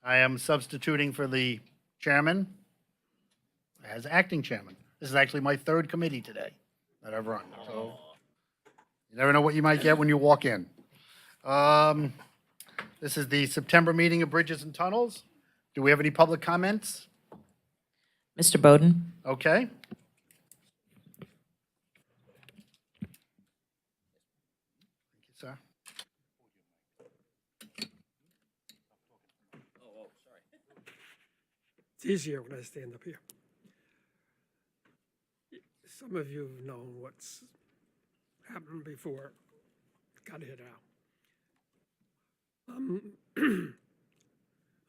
I am substituting for the chairman as acting chairman. This is actually my third committee today that I've run, so you never know what you might get when you walk in. This is the September meeting of Bridges and Tunnels. Do we have any public comments? Mr. Bowden? Okay. Thank you, sir. It's easier when I stand up here. Some of you have known what's happened before. Got to hit out.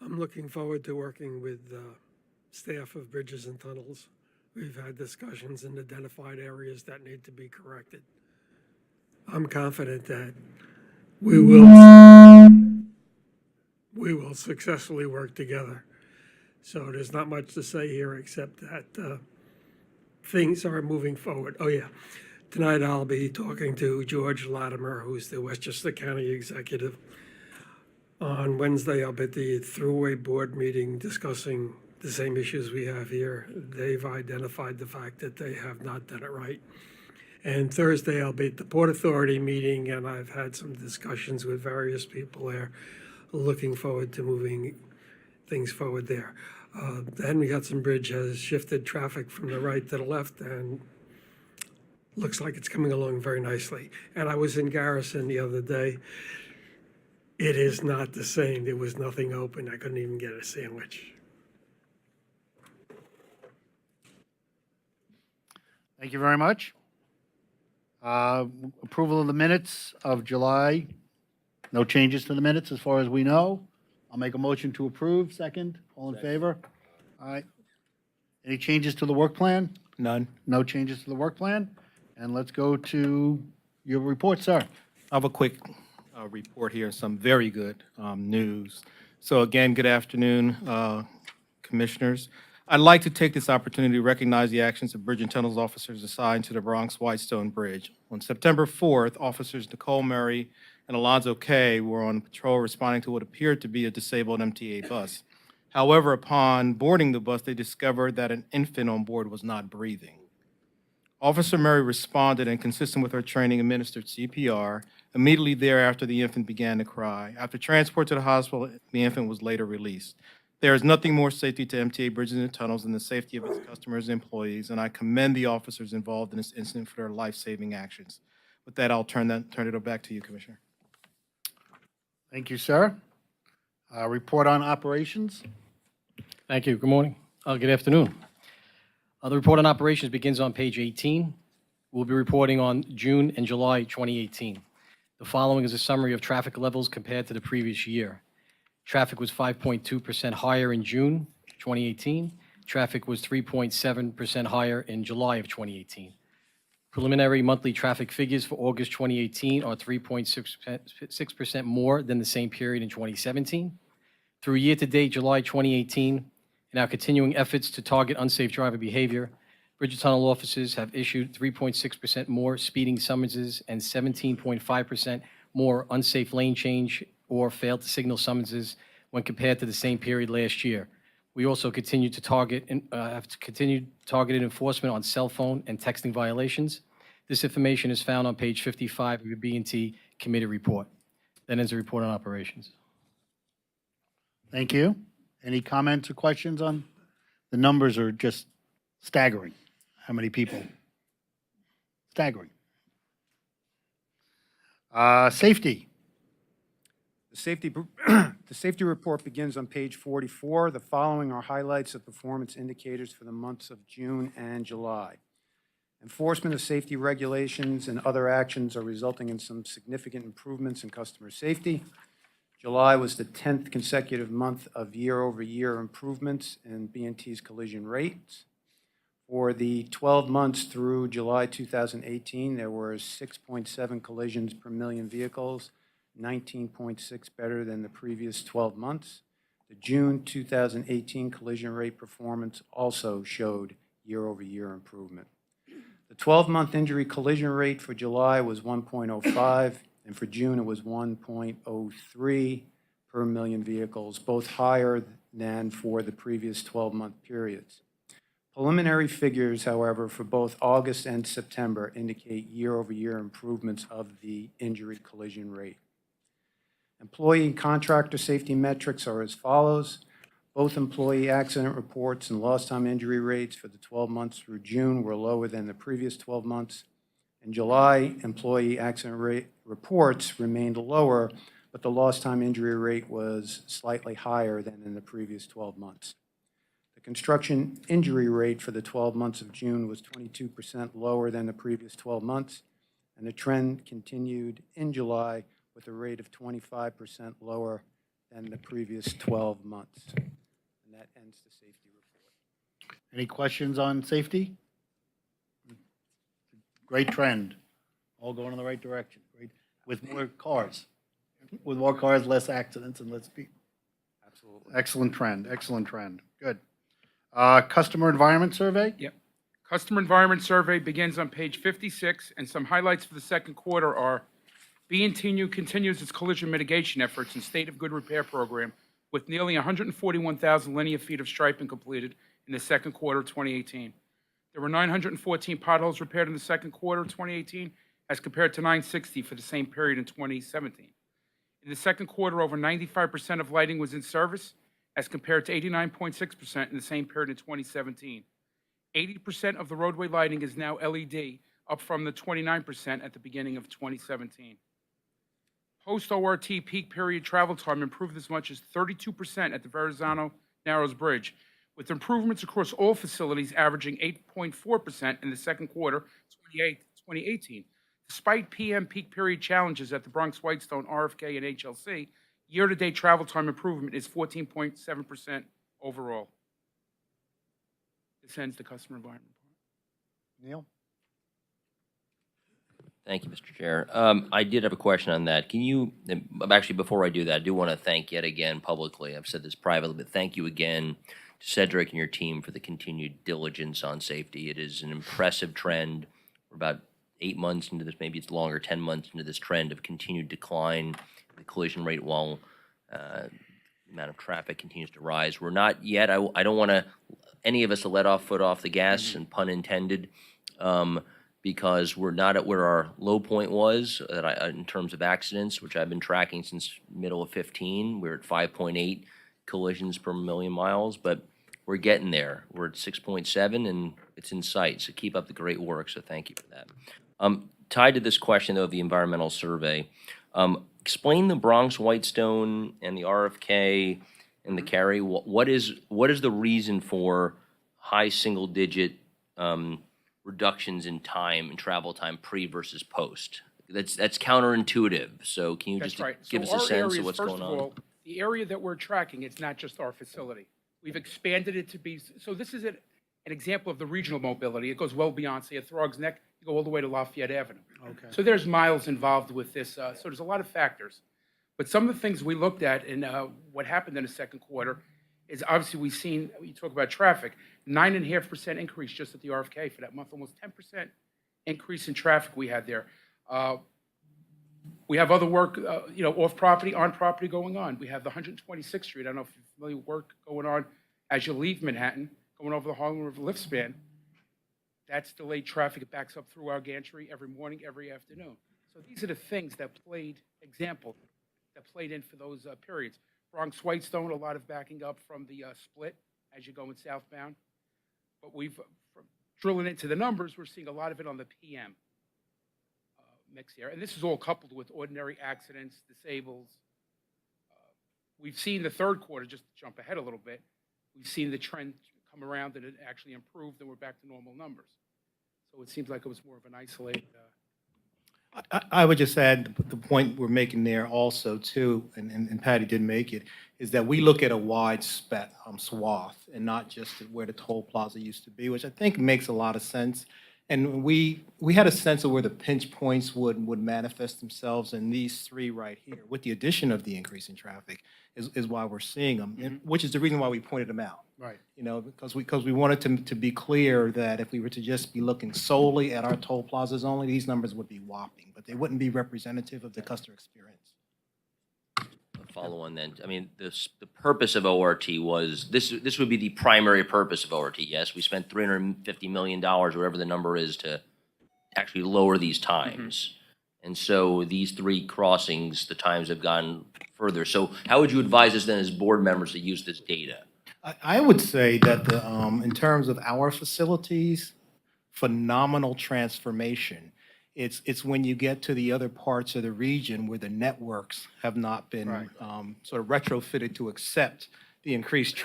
I'm looking forward to working with staff of Bridges and Tunnels. We've had discussions and identified areas that need to be corrected. I'm confident that we will successfully work together. So there's not much to say here except that things are moving forward. Oh yeah, tonight I'll be talking to George Latimer, who's the Westchester County Executive. On Wednesday, I'll be at the Thruway Board meeting discussing the same issues we have here. They've identified the fact that they have not done it right. And Thursday, I'll be at the Port Authority meeting, and I've had some discussions with various people there, looking forward to moving things forward there. The Henry Hudson Bridge has shifted traffic from the right to the left, and looks like it's coming along very nicely. And I was in Garrison the other day. It is not the same. There was nothing open. I couldn't even get a sandwich. Thank you very much. Approval of the minutes of July. No changes to the minutes as far as we know. I'll make a motion to approve. Second. All in favor? All right. Any changes to the work plan? None. No changes to the work plan. And let's go to your report, sir. I have a quick report here, some very good news. So again, good afternoon, commissioners. I'd like to take this opportunity to recognize the actions of Bridge and Tunnels officers assigned to the Bronx Whitestone Bridge. On September 4th, officers Nicole Murray and Alonzo Kay were on patrol responding to what appeared to be a disabled MTA bus. However, upon boarding the bus, they discovered that an infant on board was not breathing. Officer Murray responded and, consistent with her training, administered CPR. Immediately thereafter, the infant began to cry. After transport to the hospital, the infant was later released. There is nothing more safety to MTA Bridges and Tunnels than the safety of its customers and employees, and I commend the officers involved in this incident for their life-saving actions. With that, I'll turn it back to you, Commissioner. Thank you, sir. Report on operations. Thank you. Good morning. Good afternoon. The report on operations begins on page 18. We'll be reporting on June and July 2018. The following is a summary of traffic levels compared to the previous year. Traffic was 5.2% higher in June 2018. Traffic was 3.7% higher in July of 2018. Preliminary monthly traffic figures for August 2018 are 3.6% more than the same period in 2017. Through year-to-date July 2018, in our continuing efforts to target unsafe driver behavior, Bridge and Tunnel officers have issued 3.6% more speeding summonses and 17.5% more unsafe lane change or failed to signal summonses when compared to the same period last year. We also continue to have continued targeted enforcement on cell phone and texting violations. This information is found on page 55 of your B&T committee report. That ends the report on operations. Thank you. Any comments or questions on the numbers? Are just staggering? How many people? Staggering. Safety. The safety report begins on page 44. The following are highlights of performance indicators for the months of June and July. Enforcement of safety regulations and other actions are resulting in some significant improvements in customer safety. July was the 10th consecutive month of year-over-year improvements in B&T's collision rates. For the 12 months through July 2018, there were 6.7 collisions per million vehicles, 19.6 better than the previous 12 months. The June 2018 collision rate performance also showed year-over-year improvement. The 12-month injury collision rate for July was 1.05, and for June it was 1.03 per million vehicles, both higher than for the previous 12-month periods. Preliminary figures, however, for both August and September indicate year-over-year improvements of the injury collision rate. Employee and contractor safety metrics are as follows. Both employee accident reports and lost time injury rates for the 12 months through June were lower than the previous 12 months. In July, employee accident rate reports remained lower, but the lost time injury rate was slightly higher than in the previous 12 months. The construction injury rate for the 12 months of June was 22% lower than the previous 12 months, and the trend continued in July with a rate of 25% lower than the previous 12 months. And that ends the safety report. Any questions on safety? Great trend, all going in the right direction, great, with more cars. With more cars, less accidents and less people. Absolutely. Excellent trend, good. Customer environment survey? Yep. Customer Environment Survey begins on page 56, and some highlights for the second quarter are B&T continues its collision mitigation efforts and state of good repair program with nearly 141,000 linear feet of striping completed in the second quarter of 2018. There were 914 potholes repaired in the second quarter of 2018 as compared to 960 for the same period in 2017. In the second quarter, over 95% of lighting was in service as compared to 89.6% in the same period in 2017. 80% of the roadway lighting is now LED, up from the 29% at the beginning of 2017. Post-ORT peak period travel time improved as much as 32% at the Verrazano Narrows Bridge, with improvements across all facilities averaging 8.4% in the second quarter 2018. Despite PM peak period challenges at the Bronx Whitestone, RFK, and HLC, year-to-date travel time improvement is 14.7% overall. This ends the customer environment part. Neil? Thank you, Mr. Chair. I did have a question on that. Can you, actually, before I do that, I do want to thank yet again publicly, I've said this privately, but thank you again to Cedric and your team for the continued diligence on safety. It is an impressive trend. We're about 8 months into this, maybe it's longer, 10 months into this trend of continued decline in the collision rate while the amount of traffic continues to rise. We're not yet, I don't want any of us to let our foot off the gas, and pun intended, because we're not at where our low point was in terms of accidents, which I've been tracking since middle of 15. We're at 5.8 collisions per million miles, but we're getting there. We're at 6.7, and it's in sight. So keep up the great work. So thank you for that. Tied to this question, though, of the environmental survey, explain the Bronx Whitestone and the RFK and the Cary. What is the reason for high single-digit reductions in time and travel time pre versus post? That's counterintuitive. So can you That's just right. give us So a our sense areas, of what's first going of on? all, the area that we're tracking, it's not just our facility. We've expanded it to be, so this is an example of the regional mobility. It goes well beyond, say, a Throg's Neck, you go all the way to Lafayette Avenue. Okay. So there's miles involved with this. So there's a lot of factors. But some of the things we looked at and what happened in the second quarter is obviously we've seen, you talk about traffic, 9.5% increase just at the RFK for that month, almost 10% increase in traffic we had there. We have other work, off property, on property going on. We have the 126th Street. I don't know if you're familiar with work going on as you leave Manhattan, going over the Harlem River lift span. That's delayed traffic. It backs up through our gantry every morning, every afternoon. So these are the things that played in for those periods. Bronx Whitestone, a lot of backing up from the split as you're going southbound. But drilling into the numbers, we're seeing a lot of it on the PM mix here. And this is all coupled with ordinary accidents, disables. We've seen the third quarter, just to jump ahead a little bit, we've seen the trend come around and it actually improved and we're back to normal numbers. So it seems like it was more of an isolated. I would just add the point we're making there also too, and Patty did make it, is that we look at a wide swath and not just at where the toll plaza used to be, which I think makes a lot of sense. And we had a sense of where the pinch points would manifest themselves, and these three right here, with the addition of the increase in traffic, is why we're seeing them, and which is the reason why we pointed them out. Right. Because we wanted to be clear that if we were to just be looking solely at our toll plazas only, these numbers would be whopping, but they wouldn't be representative of the customer experience. follow on then. I mean, the purpose of ORT was, this would be the primary purpose of ORT, yes? We spent $350 million, whatever the number is, to actually lower these times. And so these 3 crossings, the times have gone further. So how would you advise us then as board members to use this data? I would say that in terms of our facilities, phenomenal transformation. It's when you get to the other parts of the region where the networks have not been sort of retrofitted to accept the increased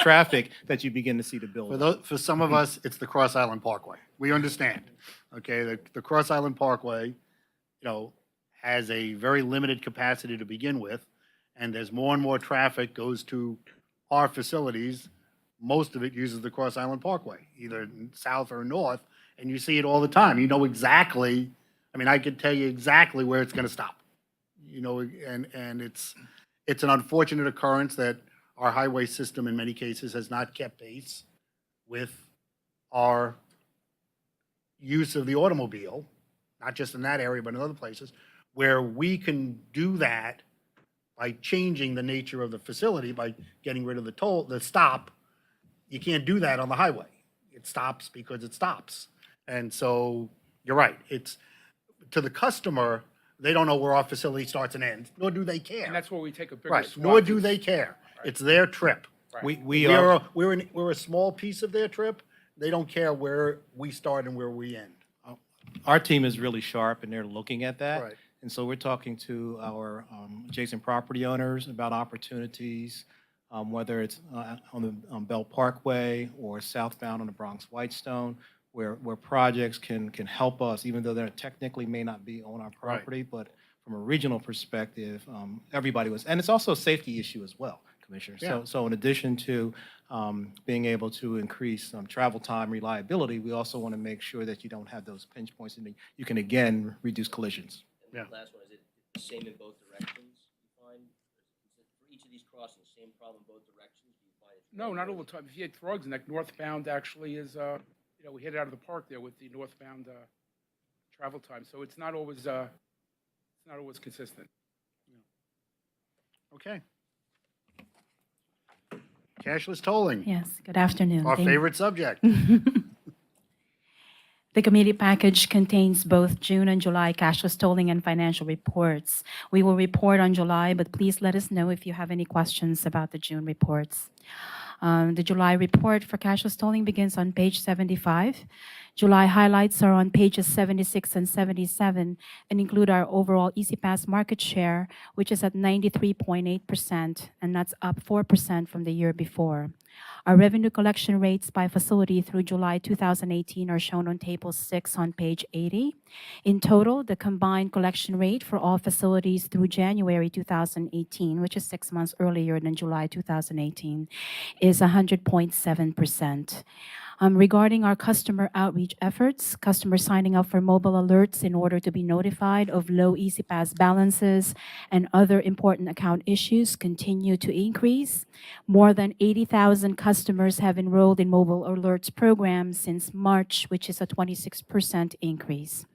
traffic that you begin to see the build. For some of us, it's the Cross Island Parkway. We understand, okay? The Cross Island Parkway, has a very limited capacity to begin with, and as more and more traffic goes to our facilities, most of it uses the Cross Island Parkway, either south or north, and you see it all the time. You know exactly, I could tell you exactly where it's going to stop. And it's an unfortunate occurrence that our highway system in many cases has not kept pace with our use of the automobile, not just in that area, but in other places, where we can do that by changing the nature of the facility, by getting rid of the stop. You can't do that on the highway. It stops because it stops. And so, you're right, it's, to the customer, they don't know where our facility starts and ends, nor do they care. And that's where we take a bigger Right, swath. nor do they care. It's their trip. We're a small piece of their trip. They don't care where we start and where we end. Our team is really sharp, and they're looking at that. Right. And so we're talking to our adjacent property owners about opportunities, whether it's on Bell Parkway or southbound on the Bronx Whitestone, where projects can help us, even though they technically may not be on our property, but from a regional perspective, everybody was, and it's also a safety issue as well, Commissioner. Yeah. So in addition to being able to increase travel time reliability, we also want to make sure that you don't have those pinch points, and you can again reduce collisions. And the last one, is it the same in both directions, you find? For each of these crossings, same problem in both directions? Do you find it's No, not all the time. If you hit Throgsneck, northbound actually is, we hit it out of the park there with the northbound travel time. So it's not always consistent. Okay. Cashless tolling, Yes, good afternoon. our Thank- favorite subject. The committee package contains both June and July cashless tolling and financial reports. We will report on July, but please let us know if you have any questions about the June reports. The July report for cashless tolling begins on page 75. July highlights are on pages 76 and 77 and include our overall EasyPass market share, which is at 93.8%, and that's up 4% from the year before. Our revenue collection rates by facility through July 2018 are shown on table 6 on page 80. In total, the combined collection rate for all facilities through January 2018, which is 6 months earlier than July 2018, is 100.7%. Regarding our customer outreach efforts, customers signing up for mobile alerts in order to be notified of low EasyPass balances and other important account issues continue to increase. More than 80,000 customers have enrolled in mobile alerts programs since March, which is a 26% increase.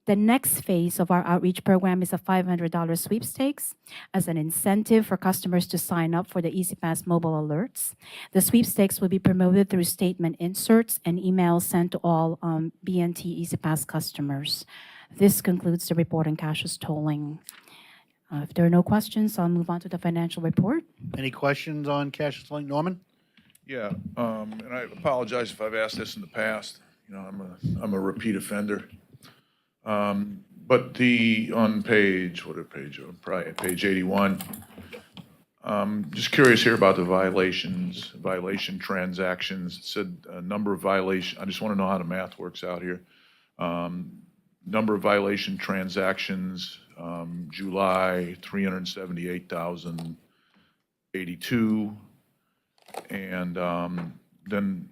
The next phase of our outreach program is a $500 sweepstakes as an incentive for customers to sign up for the EasyPass mobile alerts. The sweepstakes will be promoted through statement inserts and emails sent to all BNT EasyPass customers. This concludes the report on cashless tolling. If there are no questions, I'll move on to the financial report. Any questions on cashless tolling? Norman? Yeah, and I apologize if I've asked this in the past. I'm a repeat offender. But on page 81, just curious here about the violation transactions. It said a number of violation, I just want to know how the math works out here. Number of violation transactions, July, 378,082. And then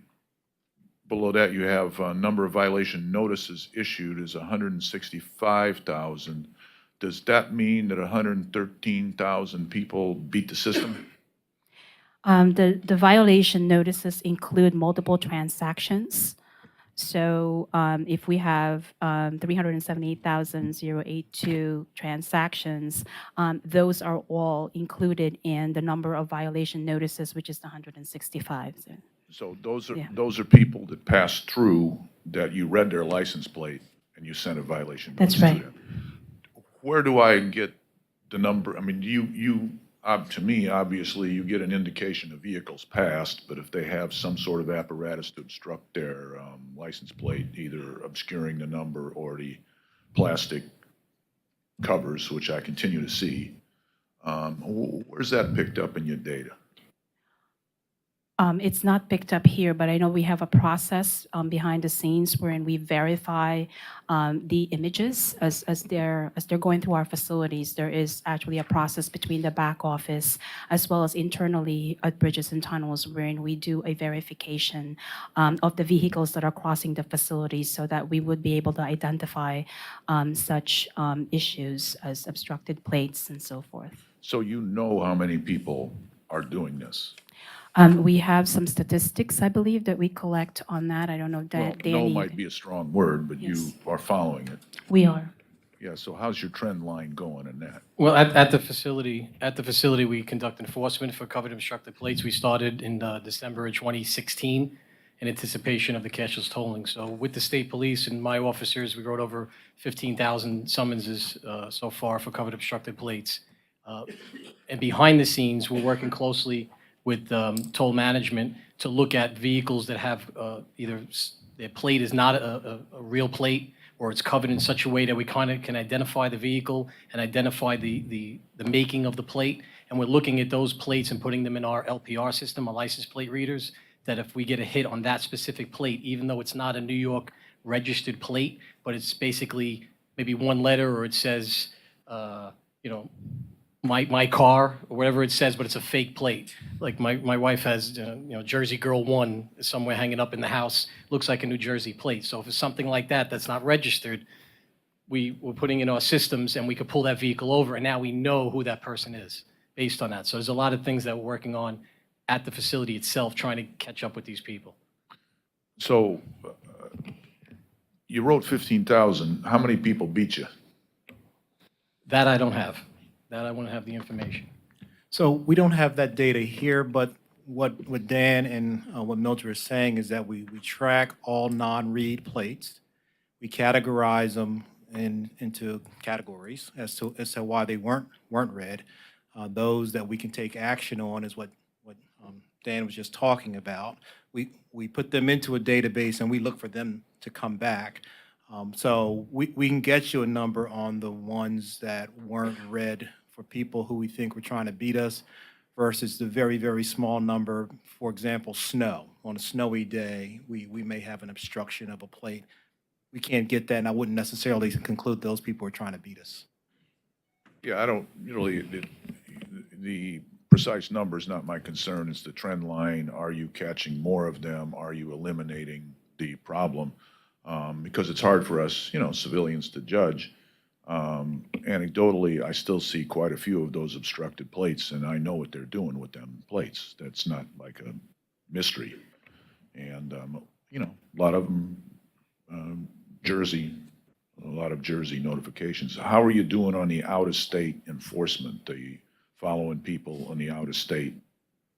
below that, you have a number of violation notices issued is 165,000. Does that mean that 113,000 people beat the system? The violation notices include multiple transactions. So if we have 378,082 transactions, those are all included in the number of violation notices, which is the 165. So Yeah. those are people that passed through, that you read their license plate and you sent a violation That's notice to right. them. Where do I get the number? I mean, to me, obviously, you get an indication of vehicles passed, but if they have some sort of apparatus to obstruct their license plate, either obscuring the number or the plastic covers, which I continue to see, where's that picked up in your data? It's not picked up here, but I know we have a process behind the scenes wherein we verify the images as they're going through our facilities. There is actually a process between the back office as well as internally at Bridges and Tunnels wherein we do a verification of the vehicles that are crossing the facilities so that we would be able to identify such issues as obstructed plates and so forth. So you know how many people are doing this? We have some statistics, I believe, that we collect on that. I don't know, Well, Danny. know might be a strong word, but you Yes. are following it. We are. Yeah, so how's your trend line going in that? Well, at the facility, we conduct enforcement for covered obstructed plates. We started in December of 2016 in anticipation of the cashless tolling. So with the state police and my officers, we wrote over 15,000 summonses so far for covered obstructed plates. And behind the scenes, we're working closely with toll management to look at vehicles that have either their plate is not a real plate or it's covered in such a way that we kind of can identify the vehicle and identify the making of the plate. And we're looking at those plates and putting them in our LPR system, our license plate readers, that if we get a hit on that specific plate, even though it's not a New York registered plate, but it's basically maybe one letter or it says, my car, or whatever it says, but it's a fake plate. Like my wife has, Jersey Girl 1 somewhere hanging up in the house, looks like a New Jersey plate. So if it's something like that that's not registered, we're putting in our systems and we could pull that vehicle over and now we know who that person is based on that. So there's a lot of things that we're working on at the facility itself, trying to catch up with these people. So you wrote 15,000. How many people beat you? That I don't have. That I want to have the information. So we don't have that data here, but what Dan and what Mildred are saying is that we track all non-read plates. We categorize them into categories as to why they weren't read. Those that we can take action on is what Dan was just talking about. We put them into a database and we look for them to come back. So we can get you a number on the ones that weren't read for people who we think were trying to beat us versus the very, very small number. For example, snow. On a snowy day, we may have an obstruction of a plate. We can't get that, and I wouldn't necessarily conclude those people are trying to beat us. Yeah, I don't really, the precise number is not my concern. It's the trend line. Are you catching more of them? Are you eliminating the problem? Because it's hard for us, civilians to judge. Anecdotally, I still see quite a few of those obstructed plates, and I know what they're doing with them plates. That's not like a mystery. And, a lot of them, Jersey, a lot of Jersey notifications. How are you doing on the out-of-state enforcement, the following people on the out-of-state,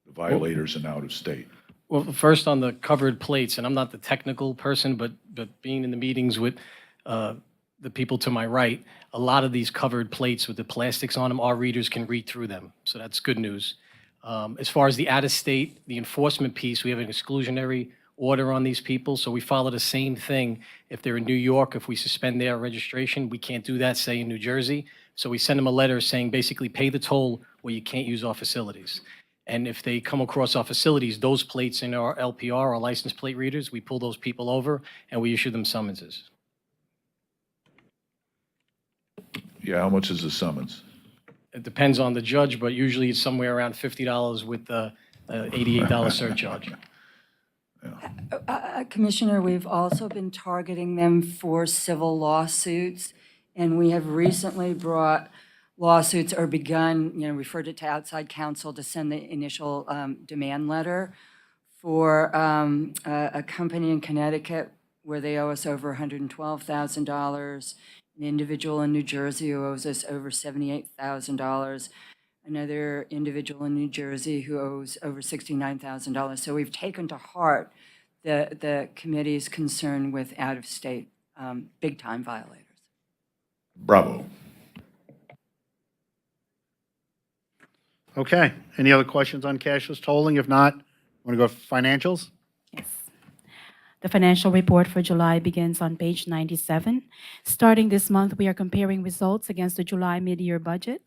the violators in out-of-state? Well, first on the covered plates, and I'm not the technical person, but being in the meetings with the people to my right, a lot of these covered plates with the plastics on them, our readers can read through them. So that's good news. As far as the out-of-state, the enforcement piece, we have an exclusionary order on these people. So we follow the same thing. If they're in New York, if we suspend their registration, we can't do that, say, in New Jersey. So we send them a letter saying basically pay the toll or you can't use our facilities. And if they come across our facilities, those plates in our LPR, our license plate readers, we pull those people over and we issue them summonses. Yeah, how much is the summons? It depends on the judge, but usually it's somewhere around $50 with the $88 surcharge. Commissioner, we've also been targeting them for civil lawsuits, and we have recently brought lawsuits or begun, referred it to outside counsel to send the initial demand letter for a company in Connecticut where they owe us over $112,000, an individual in New Jersey who owes us over $78,000, another individual in New Jersey who owes over $69,000. So we've taken to heart the committee's concern with out-of-state big-time violators. Bravo. Okay, any other questions on cashless tolling? If not, want to go financials? Yes. The financial report for July begins on page 97. Starting this month, we are comparing results against the July mid-year budget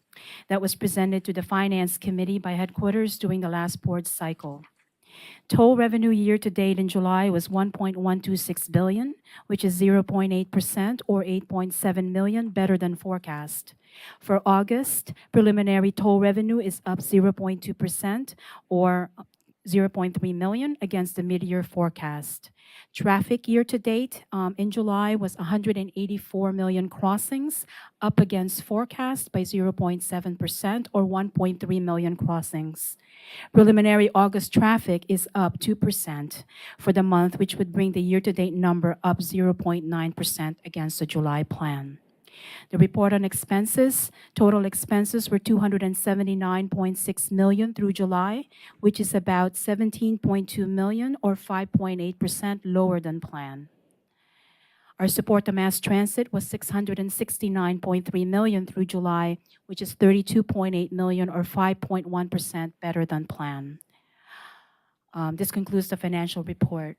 that was presented to the Finance Committee by headquarters during the last board cycle. Toll revenue year-to-date in July was $1.126 billion, which is 0.8% or $8.7 million better than forecast. For August, preliminary toll revenue is up 0.2% or $0.3 million against the mid-year forecast. Traffic year-to-date in July was 184 million crossings, up against forecast by 0.7% or 1.3 million crossings. Preliminary August traffic is up 2% for the month, which would bring the year-to-date number up 0.9% against the July plan. The report on expenses, total expenses were $279.6 million through July, which is about $17.2 million or 5.8% lower than planned. Our support to mass transit was $669.3 million through July, which is $32.8 million or 5.1% better than planned. This concludes the financial report.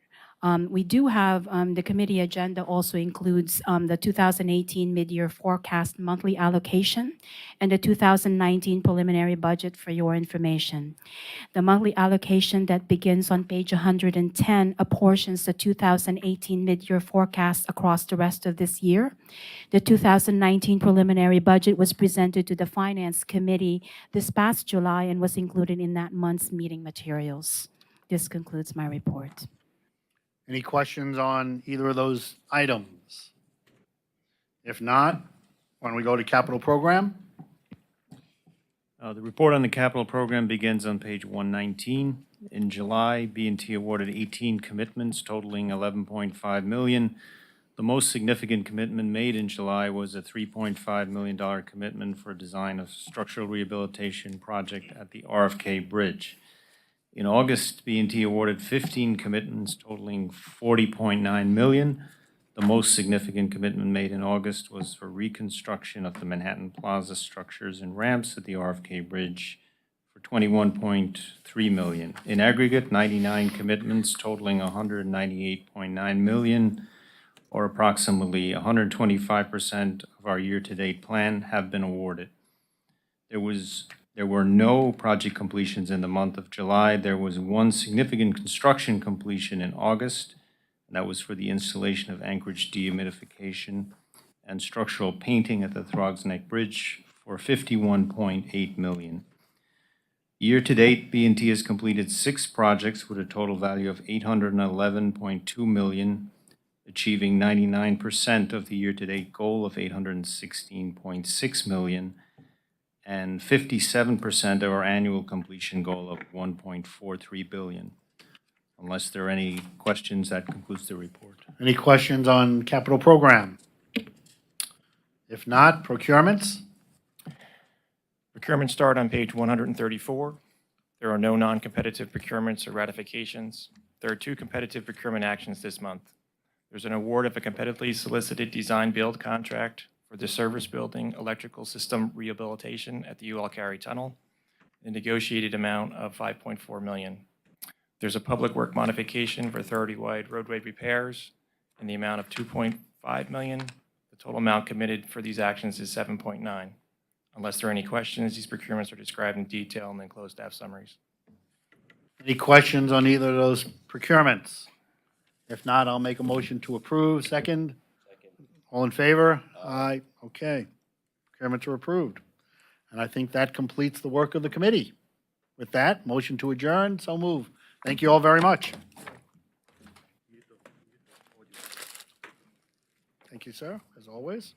We do have, the committee agenda also includes the 2018 mid-year forecast monthly allocation and the 2019 preliminary budget for your information. The monthly allocation that begins on page 110 apportions the 2018 mid-year forecast across the rest of this year. The 2019 preliminary budget was presented to the Finance Committee this past July and was included in that month's meeting materials. This concludes my report. Any questions on either of those items? If not, why don't we go to capital program? The report on the capital program begins on page 119. In July, B&T awarded 18 commitments totaling $11.5 million. The most significant commitment made in July was a $3.5 million commitment for design of structural rehabilitation project at the RFK Bridge. In August, B&T awarded 15 commitments totaling $40.9 million. The most significant commitment made in August was for reconstruction of the Manhattan Plaza structures and ramps at the RFK Bridge for $21.3 million. In aggregate, 99 commitments totaling $198.9 million, or approximately 125% of our year-to-date plan, have been awarded. There were no project completions in the month of July. There was one significant construction completion in August, and that was for the installation of anchorage dehumidification and structural painting at the Throgs Neck Bridge for $51.8 million. Year-to-date, B&T has completed 6 projects with a total value of $811.2 million, achieving 99% of the year-to-date goal of $816.6 million, and 57% of our annual completion goal of $1.43 billion. Unless there are any questions, that concludes the report. Any questions on capital program? If not, procurements? Procurements start on page 134. There are no non-competitive procurements or ratifications. There are 2 competitive procurement actions this month. There's an award of a competitively solicited design-build contract for the service building electrical system rehabilitation at the UL Cary Tunnel, a negotiated amount of $5.4 million. There's a public work modification for 30-wide roadway repairs in the amount of $2.5 million. The total amount committed for these actions is $7.9 million. Unless there are any questions, these procurements are described in detail in the enclosed staff summaries. Any questions on either of those procurements? If not, I'll make a motion to approve. Second? All in favor? Aye. Okay. Procurements are approved. And I think that completes the work of the committee. With that, motion to adjourn, so move. Thank you all very much. Thank you, sir, as always.